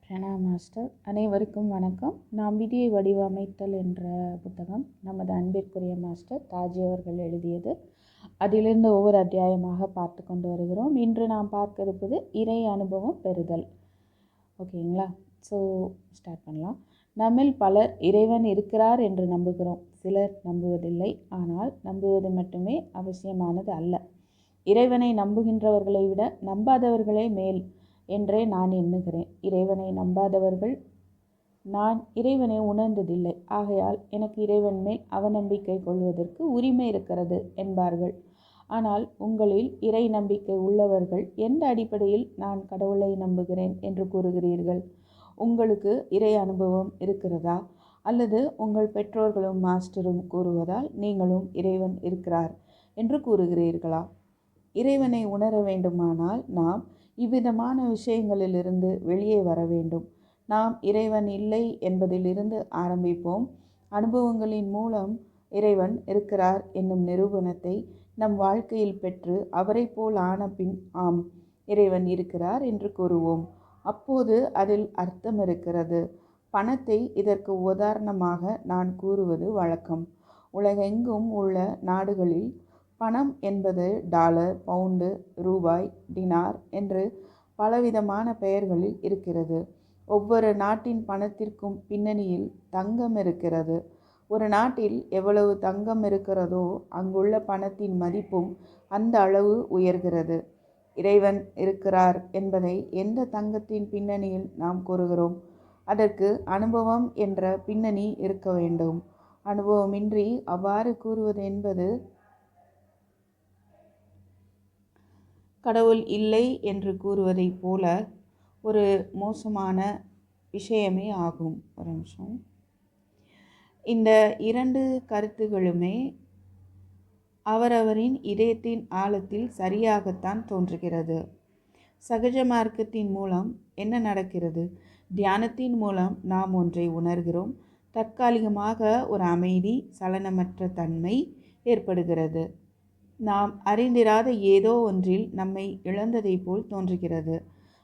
பிரணா master. அனைவருக்கும் வணக்கம். நாம் விதியை வடிவமைத்தல் என்ற புத்தகம் நமது அன்பிற்குரிய மாஸ்டர் தாஜி அவர்கள் எழுதியது. அதிலிருந்து ஒவ்வொரு அத்தியாயமாக பார்த்து கொண்டு வருகிறோம். இன்று நாம் பார்க்க இருப்பது இறை அனுபவம் பெறுதல். ஓகேங்களா? ஸோ ஸ்டார்ட் பண்ணலாம். நம்மில் பலர் இறைவன் இருக்கிறார் என்று நம்புகிறோம். சிலர் நம்புவதில்லை. ஆனால் நம்புவது மட்டுமே அவசியமானது அல்ல. இறைவனை நம்புகின்றவர்களை விட நம்பாதவர்களே மேல் என்றே நான் எண்ணுகிறேன். இறைவனை நம்பாதவர்கள் நான் இறைவனை உணர்ந்ததில்லை, ஆகையால் எனக்கு இறைவன் மேல் அவநம்பிக்கை கொள்வதற்கு உரிமை இருக்கிறது என்பார்கள். ஆனால் உங்களில் இறை நம்பிக்கை உள்ளவர்கள் எந்த அடிப்படையில் நான் கடவுளை நம்புகிறேன் என்று கூறுகிறீர்கள்? உங்களுக்கு இறை அனுபவம் இருக்கிறதா? அல்லது உங்கள் பெற்றோர்களும் மாஸ்டரும் கூறுவதால் நீங்களும் இறைவன் இருக்கிறார் என்று கூறுகிறீர்களா? இறைவனை உணர வேண்டுமானால் நாம் இவ்விதமான விஷயங்களிலிருந்து வெளியே வர வேண்டும். நாம் இறைவன் இல்லை என்பதிலிருந்து ஆரம்பிப்போம். அனுபவங்களின் மூலம் இறைவன் இருக்கிறார் என்னும் நிரூபணத்தை நம் வாழ்க்கையில் பெற்று அவரை போல் ஆன பின் ஆம், இறைவன் இருக்கிறார் என்று கூறுவோம். அப்போது அதில் அர்த்தம் இருக்கிறது. பணத்தை இதற்கு உதாரணமாக நான் கூறுவது வழக்கம். உலகெங்கும் உள்ள நாடுகளில் பணம் என்பது டாலர், பவுண்டு, ரூபாய், டினார் என்று பலவிதமான பெயர்களில் இருக்கிறது. ஒவ்வொரு நாட்டின் பணத்திற்கும் பின்னணியில் தங்கம் இருக்கிறது. ஒரு நாட்டில் எவ்வளவு தங்கம் இருக்கிறதோ அங்குள்ள பணத்தின் மதிப்பும் அந்த அளவு உயர்கிறது. இறைவன் இருக்கிறார் என்பதை எந்த தங்கத்தின் பின்னணியில் நாம் கூறுகிறோம்? அதற்கு அனுபவம் என்ற பின்னணி இருக்க வேண்டும். அனுபவமின்றி அவ்வாறு கூறுவது என்பது கடவுள் இல்லை என்று கூறுவதைப் போல ஒரு மோசமான விஷயமே ஆகும். ஒரு நிமிஷம். இந்த இரண்டு கருத்துகளுமே அவரவரின் இதயத்தின் ஆழத்தில் சரியாகத்தான் தோன்றுகிறது. சகஜ மார்க்கத்தின் மூலம் என்ன நடக்கிறது? தியானத்தின் மூலம் நாம் ஒன்றை உணர்கிறோம். தற்காலிகமாக ஒரு அமைதி, சலனமற்ற தன்மை ஏற்படுகிறது. நாம் அறிந்திராத ஏதோ ஒன்றில் நம்மை இழந்ததை போல் தோன்றுகிறது.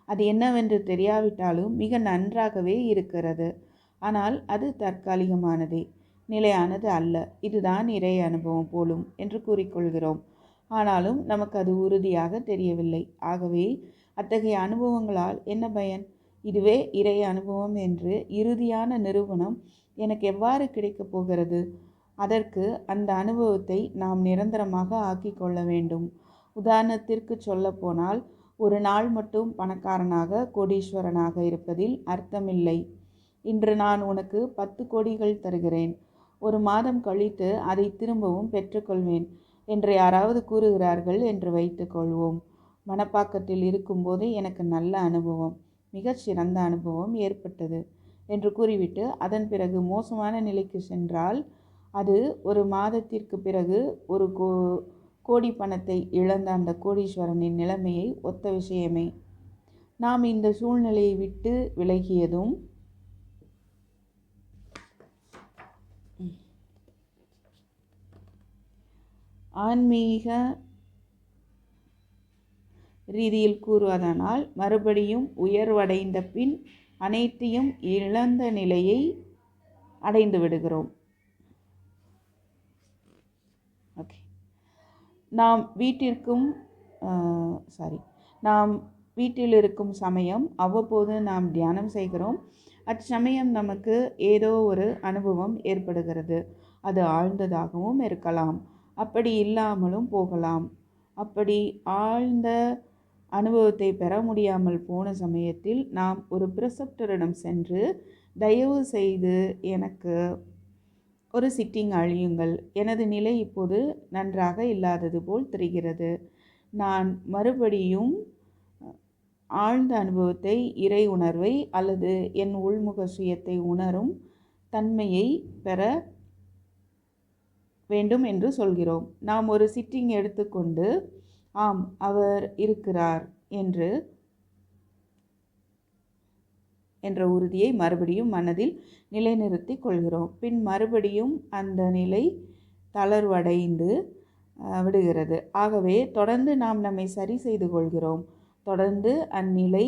அது என்னவென்று தெரியாவிட்டாலும் மிக நன்றாகவே இருக்கிறது. ஆனால் அது தற்காலிகமானதே, நிலையானது அல்ல. இதுதான் இறை அனுபவம் போலும் என்று கூறிக்கொள்கிறோம். ஆனாலும் நமக்கு அது உறுதியாக தெரியவில்லை. ஆகவே அத்தகைய அனுபவங்களால் என்ன பயன்? இதுவே இறை அனுபவம் என்று இறுதியான நிரூபணம் எனக்கு எவ்வாறு கிடைக்கப் போகிறது? அதற்கு அந்த அனுபவத்தை நாம் நிரந்தரமாக ஆக்கிக் கொள்ள வேண்டும். உதாரணத்திற்கு சொல்லப்போனால், ஒரு நாள் மட்டும் பணக்காரனாக கோடீஸ்வரனாக இருப்பதில் அர்த்தமில்லை. இன்று நான் உனக்கு 10 கோடிகள் தருகிறேன், ஒரு மாதம் கழித்து அதை திரும்பவும் பெற்றுக்கொள்வேன் என்று யாராவது கூறுகிறார்கள் என்று வைத்துக்கொள்வோம். மனப்பாக்கத்தில் இருக்கும்போது எனக்கு நல்ல அனுபவம், மிகச்சிறந்த அனுபவம் ஏற்பட்டது என்று கூறிவிட்டு அதன் பிறகு மோசமான நிலைக்கு சென்றால் அது ஒரு மாதத்திற்கு பிறகு ஒரு கோடி பணத்தை இழந்த அந்த கோடீஸ்வரனின் நிலைமையை ஒத்த விஷயமே. நாம் இந்த சூழ்நிலையை விட்டு விலகியதும் ஆன்மீக ரீதியில் கூறுவதனால் மறுபடியும் உயர்வடைந்த பின் அனைத்தையும் இழந்த நிலையை அடைந்து விடுகிறோம். ஓகே, நாம் வீட்டில் இருக்கும் சமயம் அவ்வப்போது நாம் தியானம் செய்கிறோம். அச்சமயம் நமக்கு ஏதோ ஒரு அனுபவம் ஏற்படுகிறது. அது ஆழ்ந்ததாகவும் இருக்கலாம், அப்படி இல்லாமலும் போகலாம். அப்படி ஆழ்ந்த அனுபவத்தை பெற முடியாமல் போன சமயத்தில் நாம் ஒரு பிரிசெப்டரிடம் சென்று, தயவு செய்து எனக்கு ஒரு சிட்டிங் அழியுங்கள், எனது நிலை இப்போது நன்றாக இல்லாதது போல் தெரிகிறது, நான் மறுபடியும் ஆழ்ந்த அனுபவத்தை, இறை உணர்வை அல்லது என் உள்முக சுயத்தை உணரும் தன்மையை பெற வேண்டும் என்று சொல்கிறோம். நாம் ஒரு சிட்டிங் எடுத்துக்கொண்டு ஆம் அவர் இருக்கிறார் என்ற உறுதியை மறுபடியும் மனதில் நிலைநிறுத்தி கொள்கிறோம். பின் மறுபடியும் அந்த நிலை தளர்வடைந்து விடுகிறது. ஆகவே தொடர்ந்து நாம் நம்மை சரி செய்து கொள்கிறோம். தொடர்ந்து அந்நிலை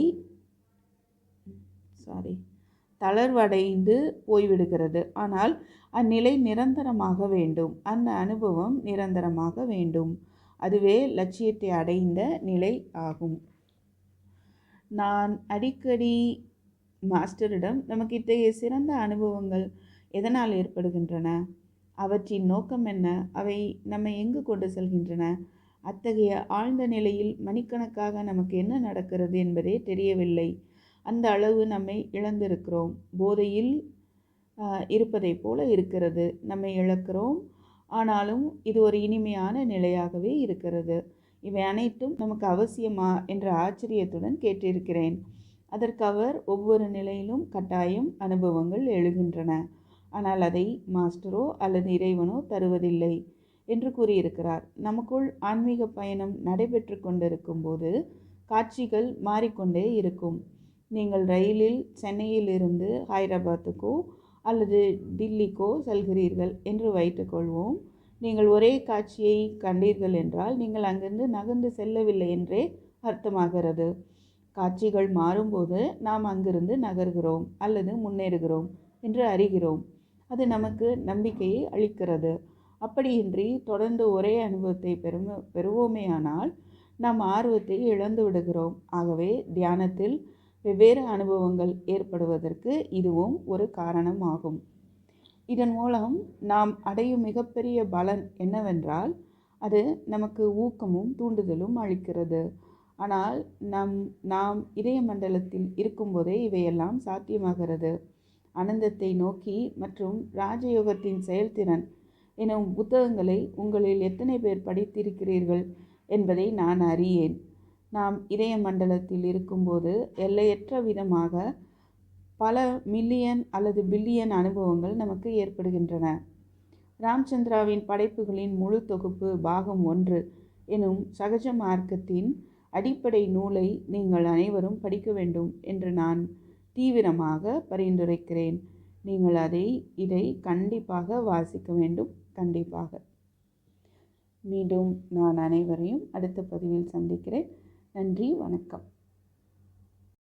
தளர்வடைந்து போய்விடுகிறது. ஆனால் அந்நிலை நிரந்தரமாக வேண்டும். அந்த அனுபவம் நிரந்தரமாக வேண்டும். அதுவே லட்சியத்தை அடைந்த நிலை ஆகும். நான் அடிக்கடி மாஸ்டரிடம் நமக்கு இத்தகைய சிறந்த அனுபவங்கள் எதனால் ஏற்படுகின்றன, அவற்றின் நோக்கம் என்ன, அவை நம்மை எங்கு கொண்டு செல்கின்றன, அத்தகைய ஆழ்ந்த நிலையில் மணிக்கணக்காக நமக்கு என்ன நடக்கிறது என்பதே தெரியவில்லை. அந்த அளவு நம்மை இழந்திருக்கிறோம். போதையில் இருப்பதை போல இருக்கிறது. நம்மை இழக்கிறோம். ஆனாலும் இது ஒரு இனிமையான நிலையாகவே இருக்கிறது. இவை அனைத்தும் நமக்கு அவசியமா என்ற ஆச்சரியத்துடன் கேட்டிருக்கிறேன். அதற்கு அவர் ஒவ்வொரு நிலையிலும் கட்டாயம் அனுபவங்கள் எழுகின்றன, ஆனால் அதை மாஸ்டரோ அல்லது இறைவனோ தருவதில்லை என்று கூறியிருக்கிறார். நமக்குள் ஆன்மீக பயணம் நடைபெற்று கொண்டிருக்கும் போது காட்சிகள் மாறிக்கொண்டே இருக்கும். நீங்கள் ரயிலில் சென்னையில் இருந்து ஹைதராபாத்துக்கோ அல்லது டில்லிக்கோ செல்கிறீர்கள் என்று வைத்துக்கொள்வோம். நீங்கள் ஒரே காட்சியை கண்டீர்கள் என்றால் நீங்கள் அங்கிருந்து நகர்ந்து செல்லவில்லை என்றே அர்த்தமாகிறது. காட்சிகள் மாறும்போது நாம் அங்கிருந்து நகர்கிறோம் அல்லது முன்னேறுகிறோம் என்று அறிகிறோம். அது நமக்கு நம்பிக்கையை அளிக்கிறது. அப்படியின்றி தொடர்ந்து ஒரே அனுபவத்தை பெறுவோமேயானால் நாம் ஆர்வத்தை இழந்து விடுகிறோம். ஆகவே தியானத்தில் வெவ்வேறு அனுபவங்கள் ஏற்படுவதற்கு இதுவும் ஒரு காரணமாகும். இதன் மூலம் நாம் அடையும் மிகப்பெரிய பலன் என்னவென்றால் அது நமக்கு ஊக்கமும் தூண்டுதலும் அளிக்கிறது. ஆனால் நாம் இதய மண்டலத்தில் இருக்கும்போதே இவையெல்லாம் சாத்தியமாகிறது. ஆனந்தத்தை நோக்கி மற்றும் ராஜயோகத்தின் செயல்திறன் எனும் புத்தகங்களை உங்களில் எத்தனை பேர் படித்திருக்கிறீர்கள் என்பதை நான் அறியேன். நாம் இதய மண்டலத்தில் இருக்கும்போது எல்லையற்ற விதமாக பல மில்லியன் அல்லது பில்லியன் அனுபவங்கள் நமக்கு ஏற்படுகின்றன. ராம்சந்திராவின் படைப்புகளின் முழு தொகுப்பு பாகம் 1 எனும் சகஜ மார்க்கத்தின் அடிப்படை நூலை நீங்கள் அனைவரும் படிக்க வேண்டும் என்று நான் தீவிரமாக பரிந்துரைக்கிறேன். நீங்கள் இதை கண்டிப்பாக வாசிக்க வேண்டும். கண்டிப்பாக. மீண்டும் நான் அனைவரையும் அடுத்த பதிவில் சந்திக்கிறேன். நன்றி, வணக்கம்.